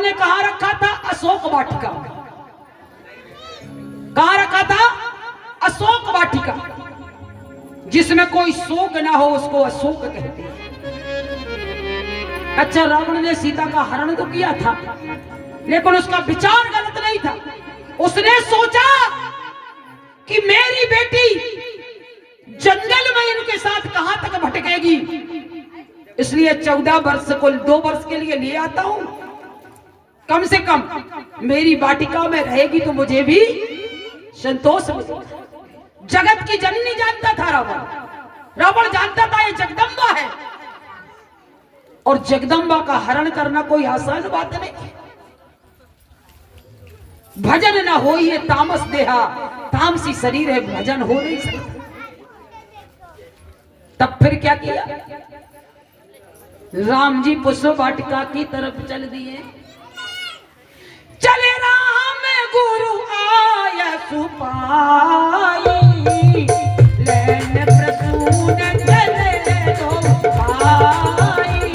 ने कहा रखा था? अशोक वाटिका में। कहा रखा था? अशोक वाटिका। जिसमें कोई शोक ना हो उसको अशोक कहते हैं। अच्छा, रावण ने सीता का हरण तो किया था, लेकिन उसका विचार गलत नहीं था। उसने सोचा कि मेरी बेटी जंगल में इनके साथ कहां तक भटकेगी, इसलिए 14 वर्ष को 2 वर्ष के लिए ले आता हूं। कम से कम मेरी वाटिका में रहेगी तो मुझे भी संतोष मिलेगा। जगत की जननी जानता था रावण। रावण जानता था ये जगदम्बा है, और जगदम्बा का हरण करना कोई आसान बात नहीं। भजन न हो ये तामस देहा, तामसी शरीर है, भजन हो नहीं सकता। तब फिर क्या किया? राम जी पुष्प वाटिका की तरफ चल दिए। चले राम गुरु आया सुपाई, लैन प्रसून चले दो भाई।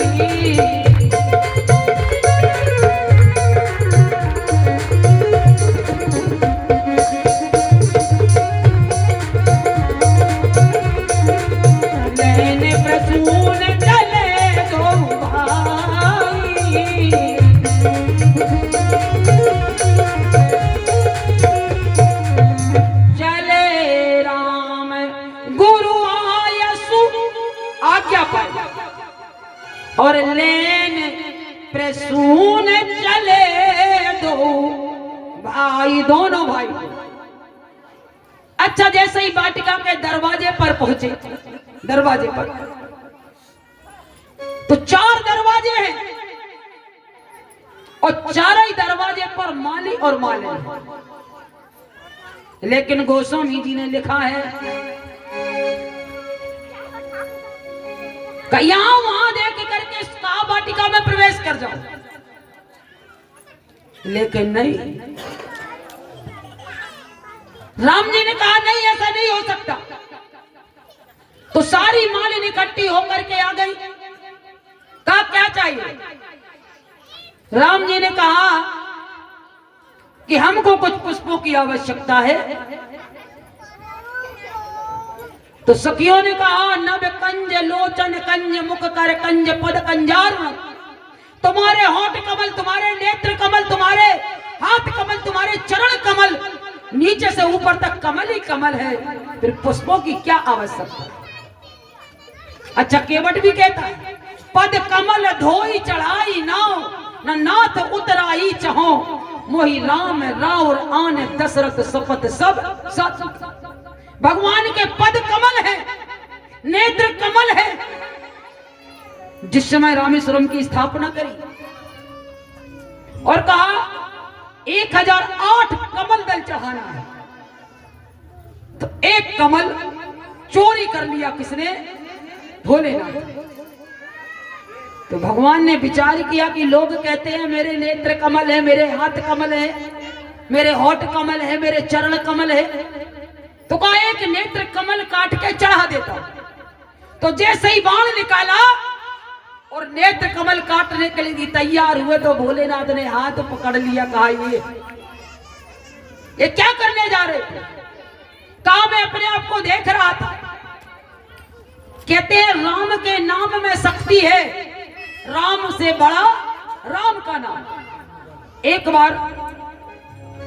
लैन प्रसून चले दो भाई। और लेन प्रसून चले दो भाई, दोनों भाई। अच्छा, जैसे ही वाटिका के दरवाजे पर पहुंचे, दरवाजे पर तो 4 दरवाजे हैं, और चारों ही दरवाजे पर माली और मालिन। लेकिन गोस्वामी जी ने लिखा है यहां वहां देख करके वाटिका में प्रवेश कर जाओ, लेकिन नहीं। राम जी ने कहा नहीं, ऐसा नहीं हो सकता। तो सारी मालिन इकट्ठी होकर के आ गई। कहा क्या चाहिए? राम जी ने कहा कि हमको कुछ पुष्पों की आवश्यकता है। तो सखियों ने कहा नभ कंज लोचन कंज मुख कर कंज पद कंजार, तुम्हारे होठ कमल, तुम्हारे नेत्र कमल, तुम्हारे हाथ कमल, तुम्हारे चरण कमल, नीचे से ऊपर तक कमल ही कमल है, फिर पुष्पों की क्या आवश्यकता? अच्छा, केवट भी कहता है पद कमल धोई चढ़ाई नाव, न नाथ उतराई चहो, मोहि राम राउर आने दशरथ सपत सब सत। भगवान के पद कमल है, नेत्र कमल है। जिस समय रामेश्वरम की स्थापना करी और कहा 1008 कमल दल चढ़ाना है, तो एक कमल चोरी कर लिया किसने? भोलेनाथ। तो भगवान ने विचार किया कि लोग कहते हैं मेरे नेत्र कमल है, मेरे हाथ कमल है, मेरे होठ कमल है, मेरे चरण कमल है, तो कहा एक नेत्र कमल काट के चढ़ा देता। तो जैसे ही बाण निकाला और नेत्र कमल काटने के लिए तैयार हुए, तो भोलेनाथ ने हाथ पकड़ लिया। कहा ये क्या करने जा रहे थे? कहा मैं अपने आप को देख रहा था। कहते हैं राम के नाम में शक्ति है, राम से बड़ा राम का नाम। एक बार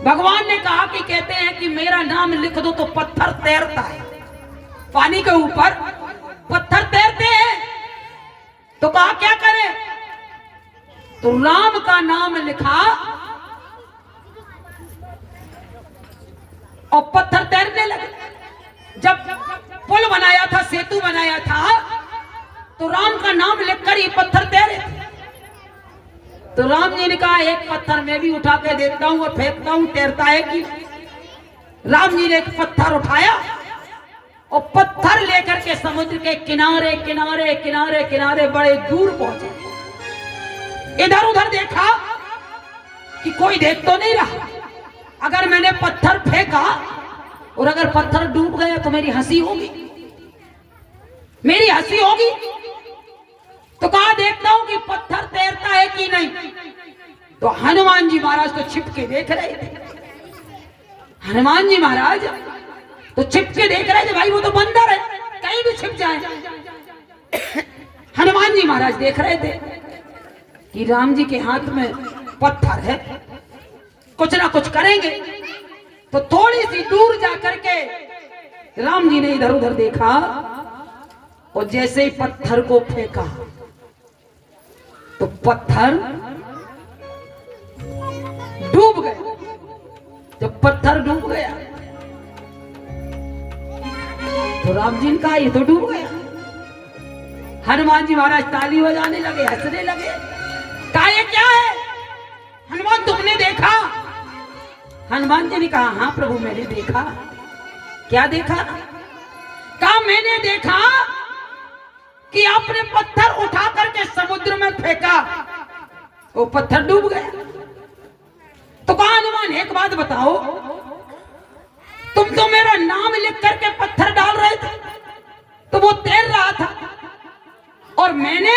भगवान ने कहा कि कहते हैं कि मेरा नाम लिख दो तो पत्थर तैरता है, पानी के ऊपर पत्थर तैरते हैं। तो कहा क्या करें? तो राम का नाम लिखा और पत्थर तैरने लगे। जब पुल बनाया था, सेतु बनाया था, तो राम का नाम लिखकर ये पत्थर तैरे थे। तो राम जी ने कहा एक पत्थर मैं भी उठा के देखता हूं और फेंकता हूं, तैरता है कि? राम जी ने एक पत्थर उठाया और पत्थर लेकर के समुद्र के किनारे किनारे किनारे किनारे बड़े दूर पहुंचे। इधर उधर देखा कि कोई देख तो नहीं रहा। अगर मैंने पत्थर फेंका और अगर पत्थर डूब गया तो मेरी हंसी होगी, मेरी हंसी होगी। तो कहा देखता हूं कि पत्थर तैरता है कि नहीं। तो हनुमान जी महाराज तो छिप के देख रहे थे। हनुमान जी महाराज तो छिप के देख रहे थे, भाई वो तो बंदर है, कहीं भी छिप जाए। हनुमान जी महाराज देख रहे थे कि राम जी के हाथ में पत्थर है, कुछ ना कुछ करेंगे। तो थोड़ी सी दूर जाकर के राम जी ने इधर उधर देखा और जैसे ही पत्थर को फेंका तो पत्थर डूब गया। जब पत्थर डूब गया तो राम जी ने कहा ये तो डूब गया। हनुमान जी महाराज ताली बजाने लगे, हंसने लगे। कहा ये क्या है हनुमान, तुमने देखा? हनुमान जी ने कहा हाँ प्रभु मैंने देखा। क्या देखा? कहा मैंने देखा कि आपने पत्थर उठा करके समुद्र में फेंका, वो पत्थर डूब गया। तो कहा हनुमान एक बात बताओ, तुम तो मेरा नाम लिख करके पत्थर डाल रहे थे, तो वो तैर रहा था, और मैंने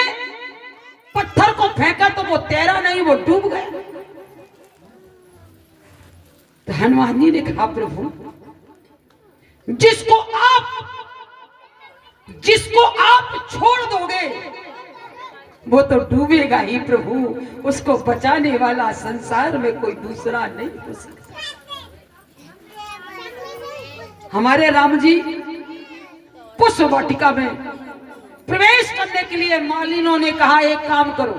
पत्थर को फेंका तो वो तैरा नहीं, वो डूब गया। तो हनुमान जी ने कहा प्रभु जिसको आप छोड़ दोगे वो तो डूबेगा ही प्रभु, उसको बचाने वाला संसार में कोई दूसरा नहीं हो सकता। हमारे राम जी पुष्प वाटिका में प्रवेश करने के लिए मालिनों ने कहा एक काम करो,